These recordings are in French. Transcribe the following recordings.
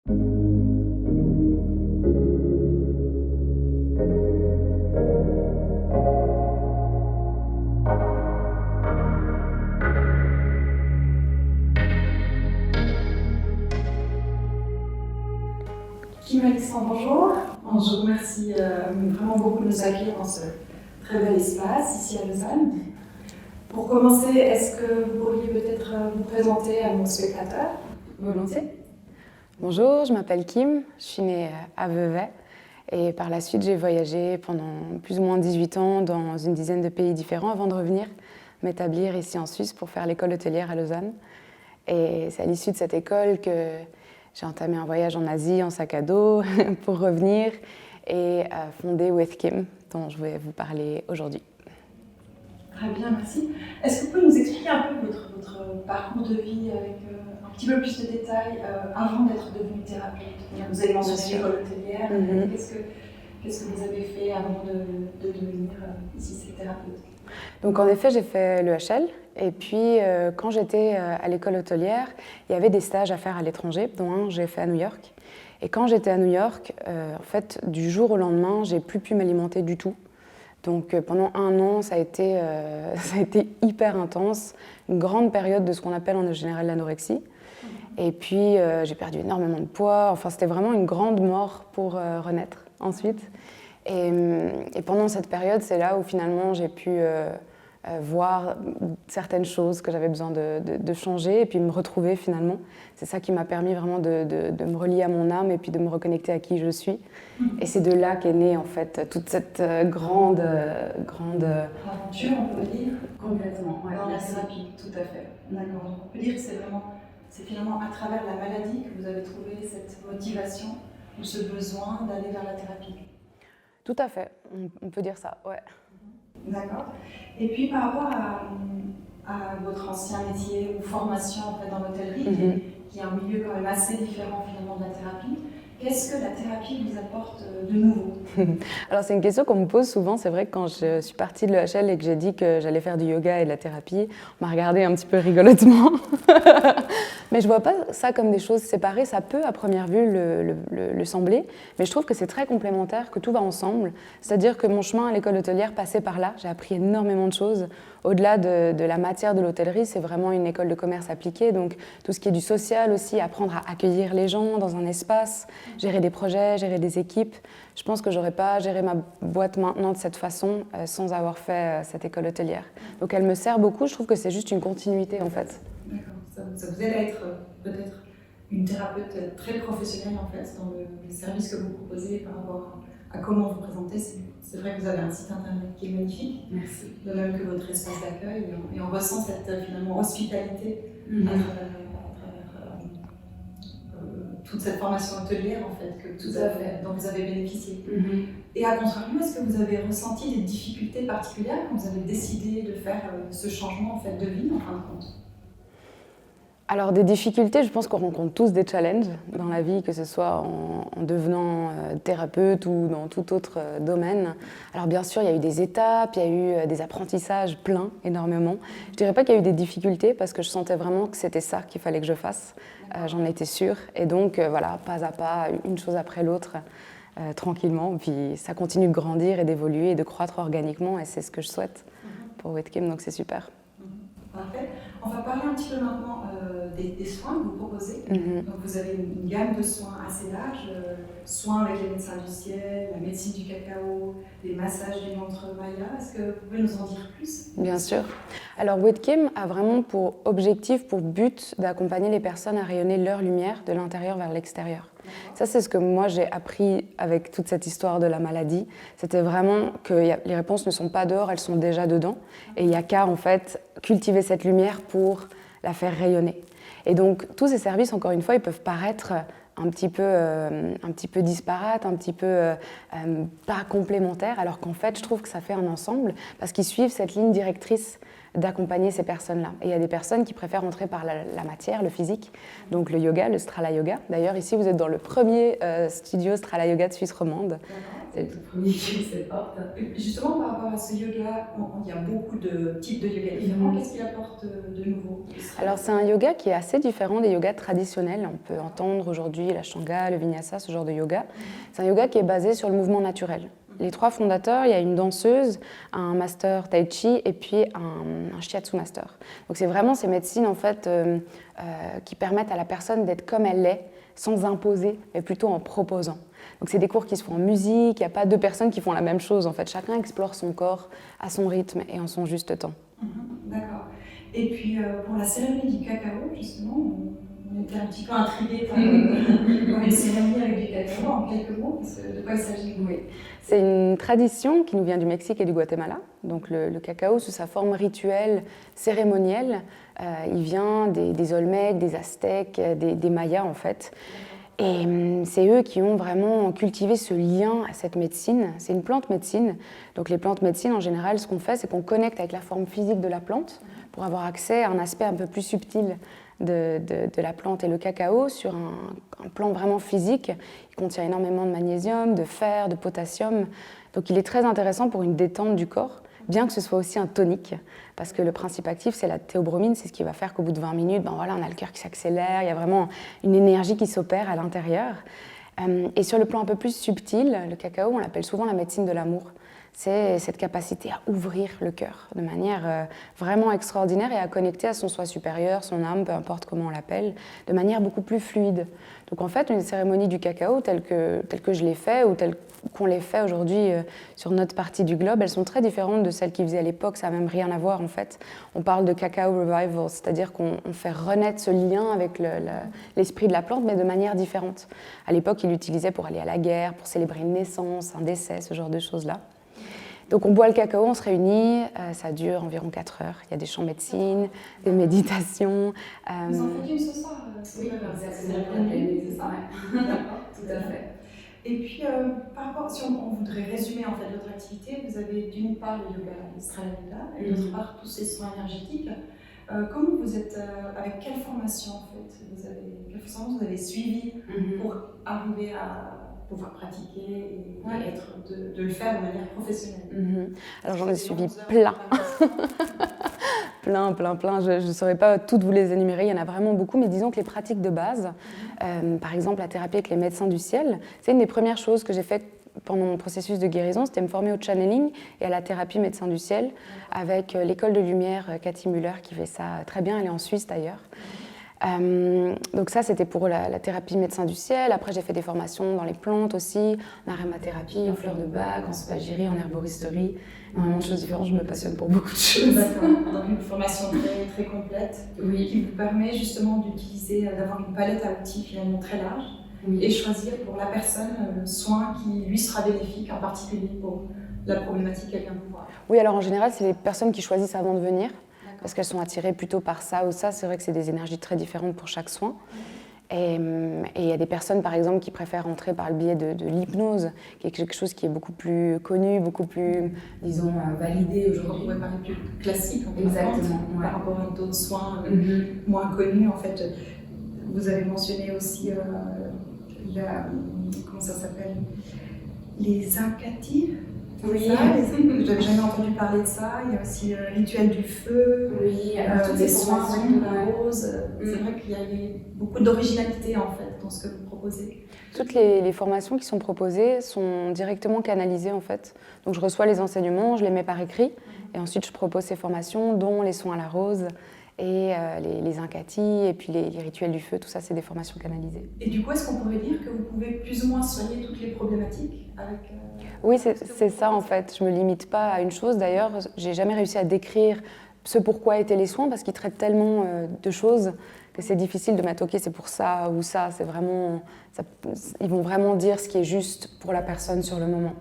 Kim Alexandre, bonjour. Bonjour, merci vraiment beaucoup de nous accueillir dans ce très bel espace ici à Lausanne. Pour commencer, est-ce que vous pourriez peut-être vous présenter à nos spectateurs? Volontiers. Bonjour, je m'appelle Kim, je suis née à Vevey et par la suite j'ai voyagé pendant plus ou moins 18 ans dans une dizaine de pays différents avant de revenir m'établir ici en Suisse pour faire l'école hôtelière à Lausanne. Et c'est à l'issue de cette école que j'ai entamé un voyage en Asie en sac à dos pour revenir et fonder With Kim, dont je vais vous parler aujourd'hui. Très bien, merci. Est-ce que vous pouvez nous expliquer un peu votre parcours de vie avec un petit peu plus de détails avant d'être devenue thérapeute? Vous avez mentionné l'école hôtelière. Qu'est-ce que vous avez fait avant de devenir ici thérapeute? Donc en effet, j'ai fait l'EHL et puis quand j'étais à l'école hôtelière, il y avait des stages à faire à l'étranger, dont un j'ai fait à New York. Et quand j'étais à New York, en fait, du jour au lendemain, j'ai plus pu m'alimenter du tout. Donc pendant un an, ça a été hyper intense, une grande période de ce qu'on appelle en général l'anorexie. Et puis j'ai perdu énormément de poids, enfin c'était vraiment une grande mort pour renaître ensuite. Et pendant cette période, c'est là où finalement j'ai pu voir certaines choses que j'avais besoin de changer et puis me retrouver finalement. C'est ça qui m'a permis vraiment de me relier à mon âme et puis de me reconnecter à qui je suis. Et c'est de là qu'est née en fait toute cette grande aventure, on peut dire. Complètement, ouais. Dans la thérapie, tout à fait. D'accord. Donc on peut dire que c'est finalement à travers la maladie que vous avez trouvé cette motivation ou ce besoin d'aller vers la thérapie. Tout à fait, on peut dire ça, ouais. D'accord. Et puis par rapport à votre ancien métier ou formation en fait, dans l'hôtellerie, qui est un milieu quand même assez différent finalement de la thérapie, qu'est-ce que la thérapie vous apporte de nouveau? Alors c'est une question qu'on me pose souvent. C'est vrai que quand je suis partie de l'EHL et que j'ai dit que j'allais faire du yoga et de la thérapie, on m'a regardé un petit peu rigolotement. Mais je vois pas ça comme des choses séparées. Ça peut à première vue le sembler, mais je trouve que c'est très complémentaire, que tout va ensemble. C'est-à-dire que mon chemin à l'école hôtelière passait par là. J'ai appris énormément de choses. Au-delà de la matière de l'hôtellerie, c'est vraiment une école de commerce appliquée. Donc tout ce qui est du social aussi, apprendre à accueillir les gens dans un espace, gérer des projets, gérer des équipes. Je pense que j'aurais pas géré ma boîte maintenant de cette façon sans avoir fait cette école hôtelière. Donc elle me sert beaucoup. Je trouve que c'est juste une continuité en fait. D'accord. Ça vous aide à être peut-être une thérapeute très professionnelle en fait dans les services que vous proposez par rapport à comment vous présentez. C'est vrai que vous avez un site internet qui est magnifique. Merci. De même que votre espace d'accueil et on ressent cette finalement hospitalité à travers toute cette formation hôtelière en fait dont vous avez bénéficié. Et à contrario, est-ce que vous avez ressenti des difficultés particulières quand vous avez décidé de faire ce changement en fait de vie en fin de compte? Alors des difficultés, je pense qu'on rencontre tous des challenges dans la vie, que ce soit en devenant thérapeute ou dans tout autre domaine. Alors bien sûr, il y a eu des étapes, il y a eu des apprentissages pleins, énormément. Je dirais pas qu'il y a eu des difficultés parce que je sentais vraiment que c'était ça qu'il fallait que je fasse. J'en étais sûre. Et donc voilà, pas à pas, une chose après l'autre, tranquillement. Puis ça continue de grandir et d'évoluer et de croître organiquement et c'est ce que je souhaite pour With Kim, donc c'est super. Parfait. On va parler un petit peu maintenant des soins que vous proposez. Donc vous avez une gamme de soins assez large, soins avec les médecins du ciel, la médecine du cacao, des massages du ventre Maya. Est-ce que vous pouvez nous en dire plus? Bien sûr. Alors With Kim a vraiment pour objectif, pour but d'accompagner les personnes à rayonner leur lumière de l'intérieur vers l'extérieur. Ça, c'est ce que moi j'ai appris avec toute cette histoire de la maladie. C'était vraiment que les réponses ne sont pas dehors, elles sont déjà dedans. Et il n'y a qu'à en fait cultiver cette lumière pour la faire rayonner. Et donc tous ces services, encore une fois, ils peuvent paraître un petit peu disparates, un petit peu pas complémentaires, alors qu'en fait, je trouve que ça fait un ensemble parce qu'ils suivent cette ligne directrice d'accompagner ces personnes-là. Et il y a des personnes qui préfèrent entrer par la matière, le physique, donc le yoga, le Strala Yoga. D'ailleurs, ici, vous êtes dans le premier studio Strala Yoga de Suisse romande. C'est le tout premier qui ouvre ses portes. Justement, par rapport à ce yoga, il y a beaucoup de types de yoga différents. Qu'est-ce qu'il apporte de nouveau? Alors, c'est un yoga qui est assez différent des yogas traditionnels. On peut entendre aujourd'hui l'ashtanga, le vinyasa, ce genre de yoga. C'est un yoga qui est basé sur le mouvement naturel. Les 3 fondateurs, il y a une danseuse, un master tai chi et puis un shiatsu master. Donc c'est vraiment ces médecines en fait qui permettent à la personne d'être comme elle est, sans imposer, mais plutôt en proposant. Donc c'est des cours qui se font en musique, il n'y a pas 2 personnes qui font la même chose en fait. Chacun explore son corps à son rythme et en son juste temps. D'accord. Et puis pour la cérémonie du cacao, justement, on était un petit peu intrigués par une cérémonie avec du cacao. En quelques mots, de quoi il s'agit? Oui. C'est une tradition qui nous vient du Mexique et du Guatemala. Donc le cacao, sous sa forme rituelle, cérémonielle, il vient des Olmèques, des Aztèques, des Mayas en fait. Et c'est eux qui ont vraiment cultivé ce lien à cette médecine. C'est une plante médecine. Donc les plantes médecines, en général, ce qu'on fait, c'est qu'on connecte avec la forme physique de la plante pour avoir accès à un aspect un peu plus subtil de la plante. Et le cacao, sur un plan vraiment physique, il contient énormément de magnésium, de fer, de potassium. Donc il est très intéressant pour une détente du corps, bien que ce soit aussi un tonique, parce que le principe actif, c'est la théobromine, c'est ce qui va faire qu'au bout de 20 minutes, on a le cœur qui s'accélère, il y a vraiment une énergie qui s'opère à l'intérieur. Et sur le plan un peu plus subtil, le cacao, on l'appelle souvent la médecine de l'amour. C'est cette capacité à ouvrir le cœur de manière vraiment extraordinaire et à connecter à son soi supérieur, son âme, peu importe comment on l'appelle, de manière beaucoup plus fluide. Donc en fait, une cérémonie du cacao telle que je l'ai fait ou telle qu'on les fait aujourd'hui sur notre partie du globe, elles sont très différentes de celles qu'ils faisaient à l'époque, ça n'a même rien à voir en fait. On parle de cacao revival, c'est-à-dire qu'on fait renaître ce lien avec l'esprit de la plante, mais de manière différente. À l'époque, ils l'utilisaient pour aller à la guerre, pour célébrer une naissance, un décès, ce genre de choses-là. Donc on boit le cacao, on se réunit, ça dure environ 4 heures. Il y a des chants médecine, des méditations. Vous en faites une ce soir? Oui, c'est ça. D'accord, tout à fait. Et puis, par rapport, si on voudrait résumer en fait votre activité, vous avez d'une part le yoga, le Strala Yoga, et d'autre part tous ces soins énergétiques. Comment vous êtes, avec quelle formation en fait quelle formation vous avez suivi pour arriver à pouvoir pratiquer et de le faire de manière professionnelle? Alors j'en ai suivi plein. plein. Je ne saurais pas toutes vous les énumérer, il y en a vraiment beaucoup, mais disons que les pratiques de base, par exemple la thérapie avec les médecins du ciel, c'est une des premières choses que j'ai faites pendant mon processus de guérison, c'était me former au channeling et à la thérapie médecin du ciel avec l'école de lumière Cathy Muller qui fait ça très bien, elle est en Suisse d'ailleurs. Donc ça c'était pour la thérapie médecin du ciel. Après j'ai fait des formations dans les plantes aussi, en aromathérapie, en fleurs de bac, en spagyrie, en herboristerie, énormément de choses différentes, je me passionne pour beaucoup de choses. D'accord, donc une formation très, très complète qui vous permet justement d'avoir une palette à outils finalement très large et choisir pour la personne le soin qui lui sera bénéfique, en particulier pour la problématique qu'elle vient de voir. Oui, alors en général c'est les personnes qui choisissent avant de venir. Parce qu'elles sont attirées plutôt par ça ou ça. C'est vrai que c'est des énergies très différentes pour chaque soin. Et il y a des personnes, par exemple, qui préfèrent entrer par le biais de l'hypnose, qui est quelque chose qui est beaucoup plus connu, beaucoup plus, disons, validé aujourd'hui. On pourrait parler plus classique, en fait. Exactement. Par rapport à d'autres soins moins connus, en fait. Vous avez mentionné aussi, comment ça s'appelle? Les incatives. Oui, je n'avais jamais entendu parler de ça. Il y a aussi le rituel du feu, des soins de la rose. C'est vrai qu'il y a beaucoup d'originalité en fait dans ce que vous proposez. Toutes les formations qui sont proposées sont directement canalisées en fait. Donc je reçois les enseignements, je les mets par écrit et ensuite je propose ces formations dont les soins à la rose et les incatis et puis les rituels du feu, tout ça c'est des formations canalisées. Et du coup, est-ce qu'on pourrait dire que vous pouvez plus ou moins soigner toutes les problématiques avec Oui, c'est ça en fait. Je me limite pas à une chose. D'ailleurs, j'ai jamais réussi à décrire ce pourquoi étaient les soins parce qu'ils traitent tellement de choses que c'est difficile de mettre ok, c'est pour ça ou ça. C'est vraiment, ils vont vraiment dire ce qui est juste pour la personne sur le moment.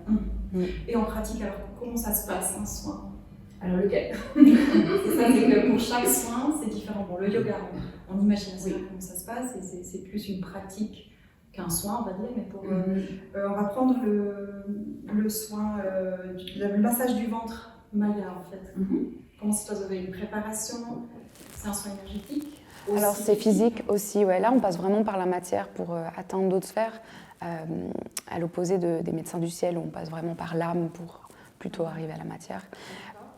Et en pratique, alors comment ça se passe un soin? Alors lequel? C'est ça, c'est que pour chaque soin, c'est différent. Bon, le yoga, on imagine comment ça se passe et c'est plus une pratique qu'un soin, on va dire, mais pour, on va prendre le soin, le massage du ventre Maya en fait. Comment ça se passe? Vous avez une préparation? C'est un soin énergétique? Alors c'est physique aussi, ouais. Là on passe vraiment par la matière pour atteindre d'autres sphères, à l'opposé des médecins du ciel où on passe vraiment par l'âme pour plutôt arriver à la matière.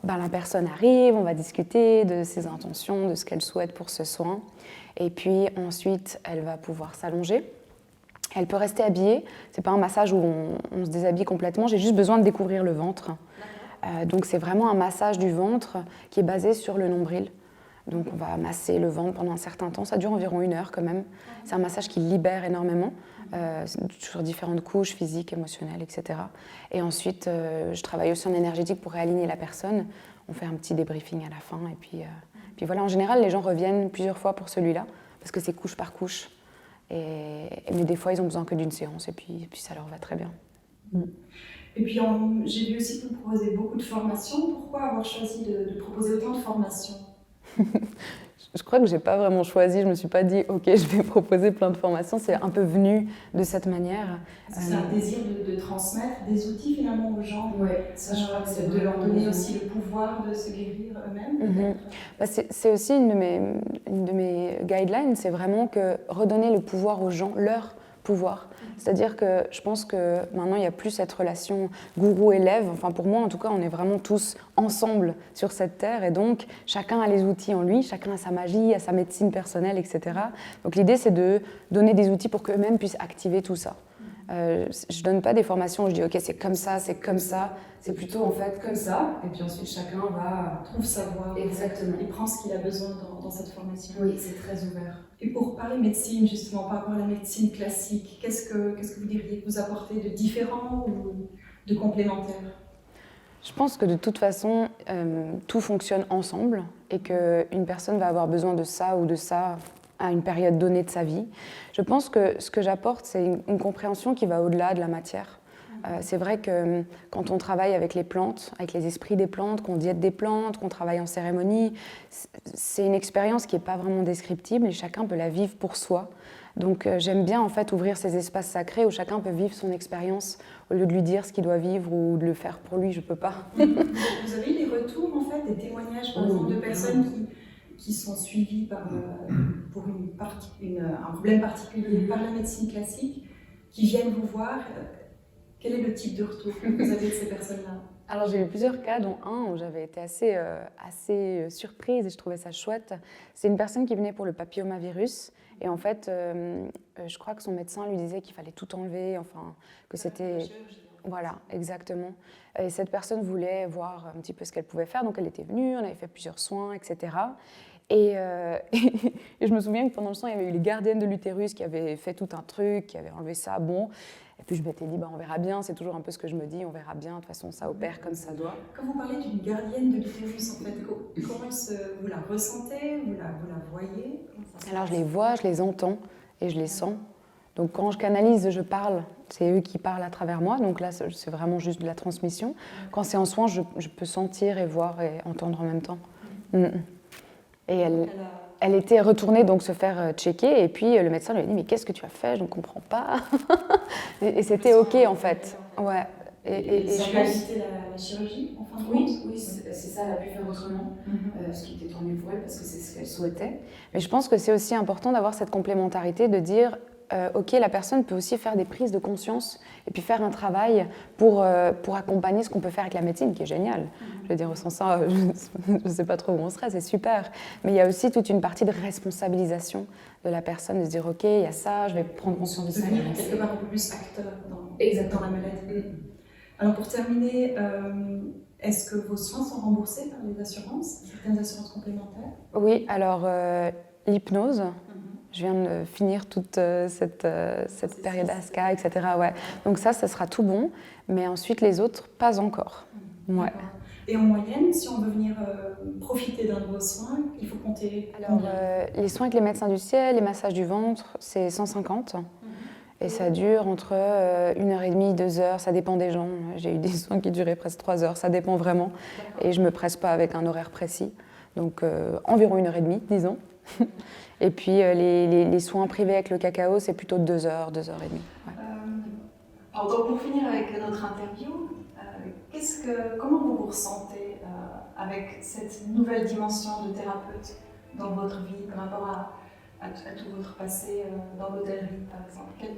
Ben, la personne arrive, on va discuter de ses intentions, de ce qu'elle souhaite pour ce soin, et puis ensuite elle va pouvoir s'allonger. Elle peut rester habillée, c'est pas un massage où on se déshabille complètement, j'ai juste besoin de découvrir le ventre. Donc c'est vraiment un massage du ventre qui est basé sur le nombril. Donc on va masser le ventre pendant un certain temps, ça dure environ 1 heure quand même. C'est un massage qui libère énormément, sur différentes couches physiques, émotionnelles, etc. Et ensuite, je travaille aussi en énergétique pour réaligner la personne. On fait un petit débriefing à la fin. Et puis voilà, en général, les gens reviennent plusieurs fois pour celui-là, parce que c'est couche par couche. Mais des fois, ils ont besoin que d'une séance, et puis ça leur va très bien. Et puis, j'ai vu aussi que vous proposez beaucoup de formations. Pourquoi avoir choisi de proposer autant de formations? Je crois que je n'ai pas vraiment choisi, je ne me suis pas dit « ok, je vais proposer plein de formations », c'est un peu venu de cette manière. C'est un désir de transmettre des outils finalement aux gens, ça, je crois que c'est de leur donner aussi le pouvoir de se guérir eux-mêmes. Bah, c'est aussi une de mes guidelines, c'est vraiment que redonner le pouvoir aux gens, leur pouvoir. C'est-à-dire que je pense que maintenant, il n'y a plus cette relation gourou-élève. Enfin, pour moi, en tout cas, on est vraiment tous ensemble sur cette terre. Et donc, chacun a les outils en lui, chacun a sa magie, a sa médecine personnelle, etc. Donc, l'idée, c'est de donner des outils pour qu'eux-mêmes puissent activer tout ça. Je ne donne pas des formations où je dis « ok, c'est comme ça ». C'est plutôt en fait comme ça. Et puis ensuite, chacun va... trouve sa voie. Exactement. Il prend ce qu'il a besoin dans cette formation. Oui, c'est très ouvert. Et pour parler médecine, justement, par rapport à la médecine classique, qu'est-ce que vous diriez que vous apportez de différent ou de complémentaire? Je pense que de toute façon, tout fonctionne ensemble et qu'une personne va avoir besoin de ça ou de ça à une période donnée de sa vie. Je pense que ce que j'apporte, c'est une compréhension qui va au-delà de la matière. C'est vrai que quand on travaille avec les plantes, avec les esprits des plantes, qu'on diète des plantes, qu'on travaille en cérémonie, c'est une expérience qui n'est pas vraiment descriptible et chacun peut la vivre pour soi. Donc j'aime bien en fait ouvrir ces espaces sacrés où chacun peut vivre son expérience au lieu de lui dire ce qu'il doit vivre ou de le faire pour lui, je peux pas. Vous avez eu des retours en fait, des témoignages par exemple de personnes qui sont suivies pour un problème particulier par la médecine classique, qui viennent vous voir? Quel est le type de retour que vous avez de ces personnes-là? Alors j'ai eu plusieurs cas, dont un où j'avais été assez surprise et je trouvais ça chouette. C'est une personne qui venait pour le papillomavirus et en fait, je crois que son médecin lui disait qu'il fallait tout enlever, enfin que c'était... Voilà, exactement. Et cette personne voulait voir un petit peu ce qu'elle pouvait faire, donc elle était venue, on avait fait plusieurs soins, etc. Et je me souviens que pendant le soin, il y avait eu les gardiennes de l'utérus qui avaient fait tout un truc, qui avaient enlevé ça, bon... Et puis je m'étais dit, on verra bien, c'est toujours un peu ce que je me dis, on verra bien, de toute façon ça opère comme ça doit. Quand vous parlez d'une gardienne de l'utérus, en fait, comment vous la ressentez, vous la voyez? Alors je les vois, je les entends et je les sens. Donc quand je canalise, je parle, c'est eux qui parlent à travers moi, donc là c'est vraiment juste de la transmission. Quand c'est en soin, je peux sentir et voir et entendre en même temps. Et elle était retournée donc se faire checker et puis le médecin lui a dit « mais qu'est-ce que tu as fait? Je ne comprends pas ». Et c'était ok en fait. Ouais. Ça a évité la chirurgie en fin de compte? Oui, c'est ça, elle a pu faire autrement, ce qui était tant mieux pour elle parce que c'est ce qu'elle souhaitait. Mais je pense que c'est aussi important d'avoir cette complémentarité, de dire ok, la personne peut aussi faire des prises de conscience et puis faire un travail pour accompagner ce qu'on peut faire avec la médecine, qui est génial. Je veux dire, sans ça, je ne sais pas trop où on serait, c'est super. Mais il y a aussi toute une partie de responsabilisation de la personne, de se dire ok, il y a ça, je vais prendre conscience de ça. Devenir quelque part un peu plus acteur dans la maladie. Alors pour terminer, est-ce que vos soins sont remboursés par les assurances, certaines assurances complémentaires? Oui, alors l'hypnose. Je viens de finir toute cette période ASCA, etc. Ouais. Donc ça sera tout bon, mais ensuite les autres, pas encore. Ouais. Et en moyenne, si on veut venir profiter d'un de vos soins, il faut compter Alors, les soins avec les médecins du ciel, les massages du ventre, c'est 150. Et ça dure entre 1h30, 2 heures, ça dépend des gens. J'ai eu des soins qui duraient presque 3 heures, ça dépend vraiment. Et je ne me presse pas avec un horaire précis. Donc environ 1h30, disons. Et puis les soins privés avec le cacao, c'est plutôt 2 heures, 2h30. Ouais. Alors donc pour finir avec notre interview, Comment vous vous ressentez avec cette nouvelle dimension de thérapeute dans votre vie par rapport à tout votre passé dans l'hôtellerie, par exemple?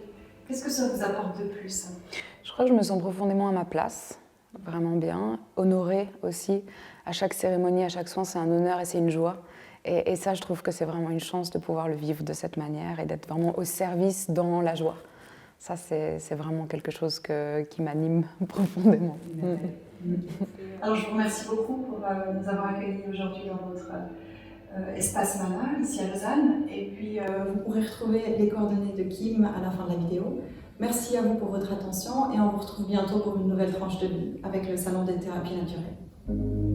Qu'est-ce que ça vous apporte de plus? Je crois que je me sens profondément à ma place, vraiment bien, honorée aussi. À chaque cérémonie, à chaque soin, c'est un honneur et c'est une joie. Et ça, je trouve que c'est vraiment une chance de pouvoir le vivre de cette manière et d'être vraiment au service dans la joie. Ça, c'est vraiment quelque chose qui m'anime profondément. Alors, je vous remercie beaucoup pour nous avoir accueillis aujourd'hui dans votre espace Mana, ici à Lausanne. Et puis, vous pourrez retrouver les coordonnées de Kim à la fin de la vidéo. Merci à vous pour votre attention et on vous retrouve bientôt pour une nouvelle tranche de vie avec le Salon des thérapies naturelles.